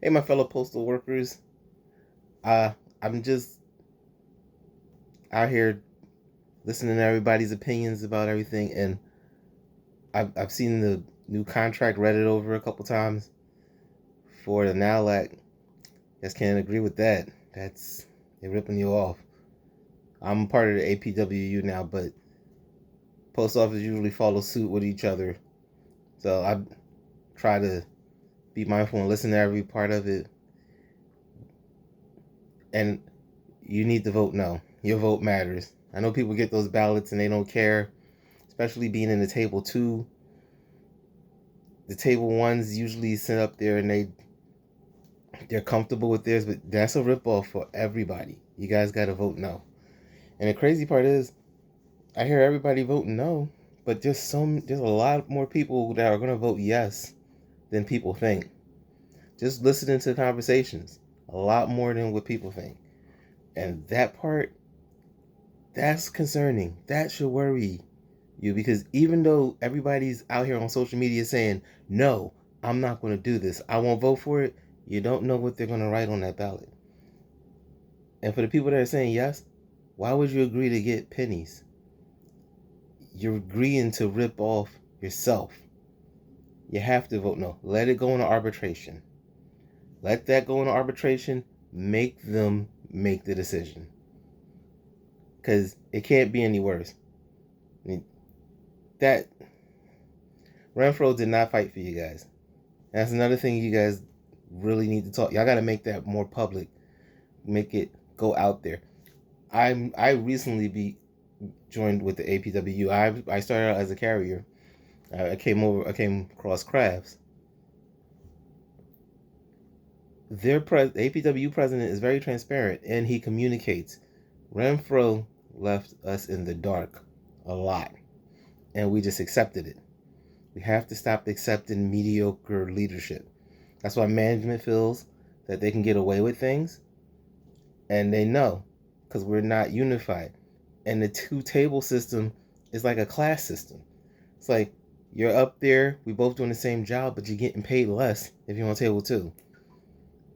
Hey, my fellow postal workers. I'm just out here listening to everybody's opinions about everything, and I've seen the new contract, read it over a couple times for the NALAC. Just can't agree with that. They're ripping you off. I'm part of the APWU now, but post office usually follow suit with each other, so I try to be mindful and listen to every part of it. And you need to vote no. Your vote matters. I know people get those ballots and they don't care, especially being in the table 2. The table 1's usually sit up there and they're comfortable with theirs, but that's a ripoff for everybody. You guys got to vote no. And the crazy part is, I hear everybody voting no, but there's a lot more people that are going to vote yes than people think. Just listening to conversations, a lot more than what people think. And that part, that's concerning. That should worry you, because even though everybody's out here on social media saying, no, I'm not going to do this, I won't vote for it, you don't know what they're going to write on that ballot. And for the people that are saying yes, why would you agree to get pennies? You're agreeing to rip off yourself. You have to vote no. Let it go into arbitration. Let that go into arbitration. Make them make the decision. Because it can't be any worse. I mean, that Renfro did not fight for you guys. That's another thing you guys really need to talk. Y'all got to make that more public. Make it go out there. I recently joined with the APWU. I started out as a carrier. I came across crafts. Their APW president is very transparent and he communicates. Renfro left us in the dark a lot, and we just accepted it. We have to stop accepting mediocre leadership. That's why management feels that they can get away with things, and they know, because we're not unified. And the two-table system is like a class system. It's like you're up there, we both doing the same job, but you're getting paid less if you're on table 2.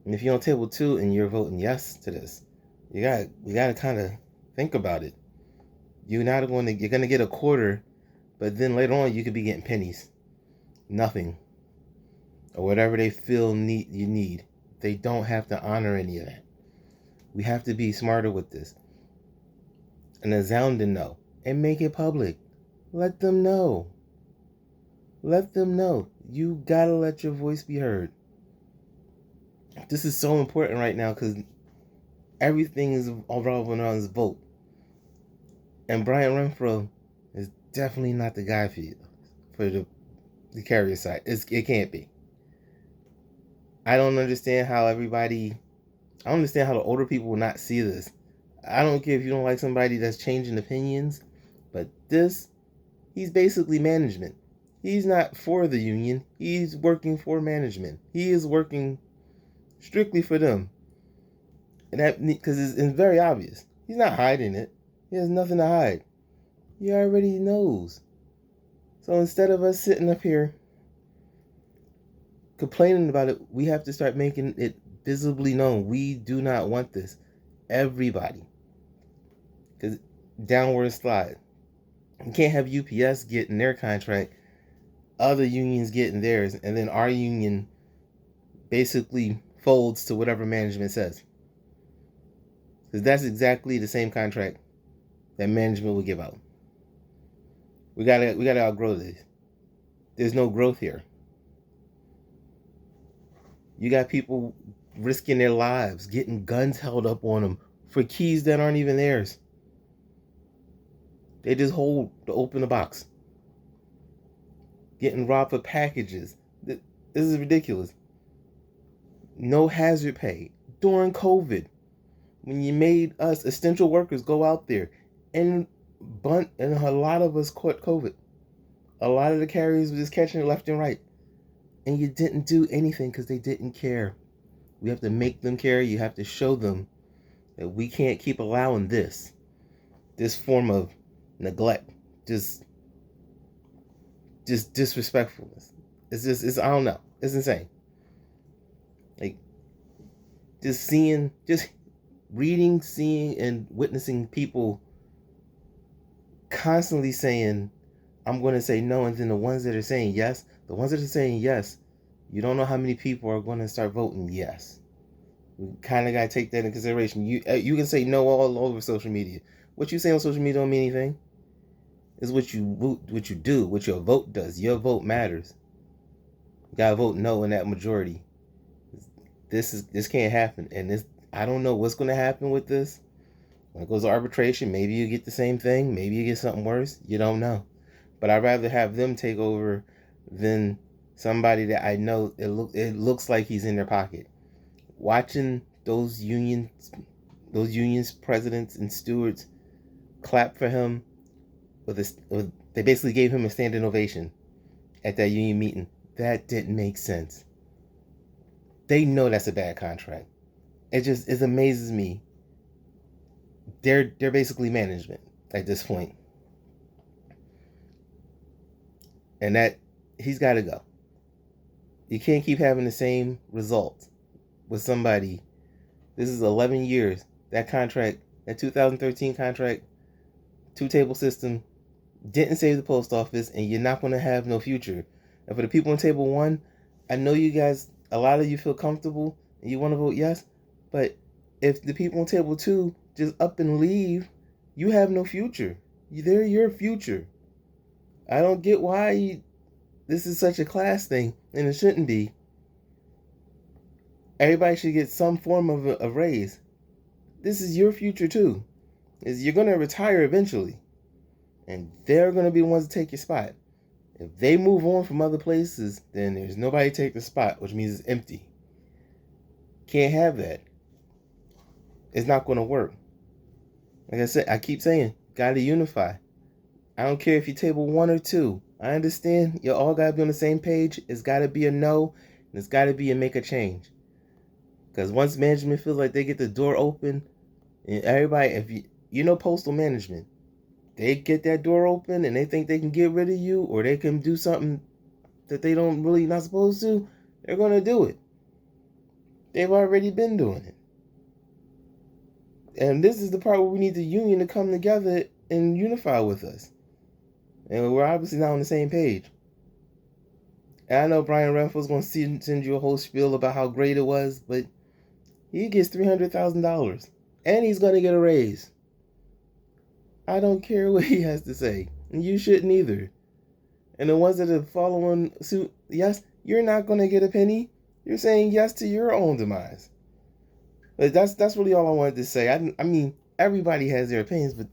And if you're on table 2 and you're voting yes to this, you gotta kind of think about it. You're gonna get a quarter, but then later on you could be getting pennies, nothing, or whatever they feel you need. They don't have to honor any of that. We have to be smarter with this. And a sound to know and make it public. Let them know. Let them know. You gotta let your voice be heard. This is so important right now because everything is revolving around this vote. And Brian Renfro is definitely not the guy for you, for the carrier side. It can't be. I don't understand how I don't understand how the older people will not see this. I don't care if you don't like somebody that's changing opinions, but he's basically management. He's not for the union. He's working for management. He is working strictly for them. And that, because it's very obvious. He's not hiding it. He has nothing to hide. He already knows. So instead of us sitting up here complaining about it, we have to start making it visibly known. We do not want this. Everybody. Because downward slide. You can't have UPS getting their contract, other unions getting theirs, and then our union basically folds to whatever management says. Because that's exactly the same contract that management will give out. We gotta outgrow this. There's no growth here. You got people risking their lives, getting guns held up on them for keys that aren't even theirs. They just hold to open the box. Getting robbed for packages. This is ridiculous. No hazard pay during COVID, when you made us essential workers go out there and a lot of us caught COVID. A lot of the carriers were just catching it left and right. And you didn't do anything because they didn't care. We have to make them care. You have to show them that we can't keep allowing this form of neglect, just disrespectfulness. It's I don't know. It's insane. Like, just reading, seeing, and witnessing people constantly saying, I'm going to say no, and then the ones that are saying yes, the ones that are saying yes, you don't know how many people are going to start voting yes. We kind of got to take that in consideration. You can say no all over social media. What you say on social media don't mean anything. It's what you do, what your vote does. Your vote matters. You gotta vote no in that majority. This can't happen, and this I don't know what's going to happen with this. When it goes to arbitration, maybe you get the same thing. Maybe you get something worse. You don't know. But I'd rather have them take over than somebody that I know it looks like he's in their pocket. Watching those unions presidents and stewards clap for him they basically gave him a standing ovation at that union meeting. That didn't make sense. They know that's a bad contract. It amazes me. They're basically management at this point, and that he's got to go. You can't keep having the same results with somebody. This is 11 years. That contract, that 2013 contract, two-table system, didn't save the post office, and you're not going to have no future. And for the people on table one, I know you guys, a lot of you feel comfortable and you want to vote yes, but if the people on table two just up and leave, you have no future. They're your future. I don't get why this is such a class thing, and it shouldn't be. Everybody should get some form of a raise. This is your future too. You're going to retire eventually, and they're going to be the ones to take your spot. If they move on from other places, then there's nobody to take the spot, which means it's empty. Can't have that. It's not going to work. Like I said, I keep saying, gotta unify. I don't care if you table one or two. I understand you all gotta be on the same page. It's gotta be a no, and it's gotta be a make a change. Because once management feels like they get the door open, and everybody, if you know postal management, they get that door open and they think they can get rid of you, or they can do something that they don't really not supposed to, they're gonna do it. They've already been doing it. And this is the part where we need the union to come together and unify with us. And we're obviously not on the same page. And I know Brian Renfro's going to send you a whole spiel about how great it was, but he gets $300,000. And he's going to get a raise. I don't care what he has to say. And you shouldn't either. And the ones that are following suit, yes, you're not going to get a penny. You're saying yes to your own demise. But that's really all I wanted to say. I mean, everybody has their opinions, but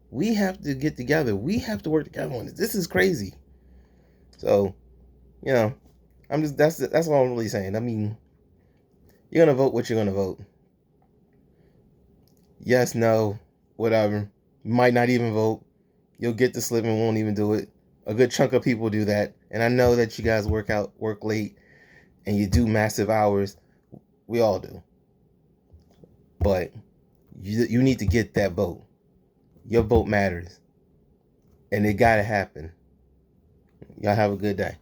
we have to get together. We have to work together on this. This is crazy. So, that's all I'm really saying. I mean, you're gonna vote what you're gonna vote. Yes, no, whatever. You might not even vote. You'll get the slip and won't even do it. A good chunk of people do that, and I know that you guys work late, and you do massive hours. We all do. But you need to get that vote. Your vote matters. And it gotta happen. Y'all have a good day.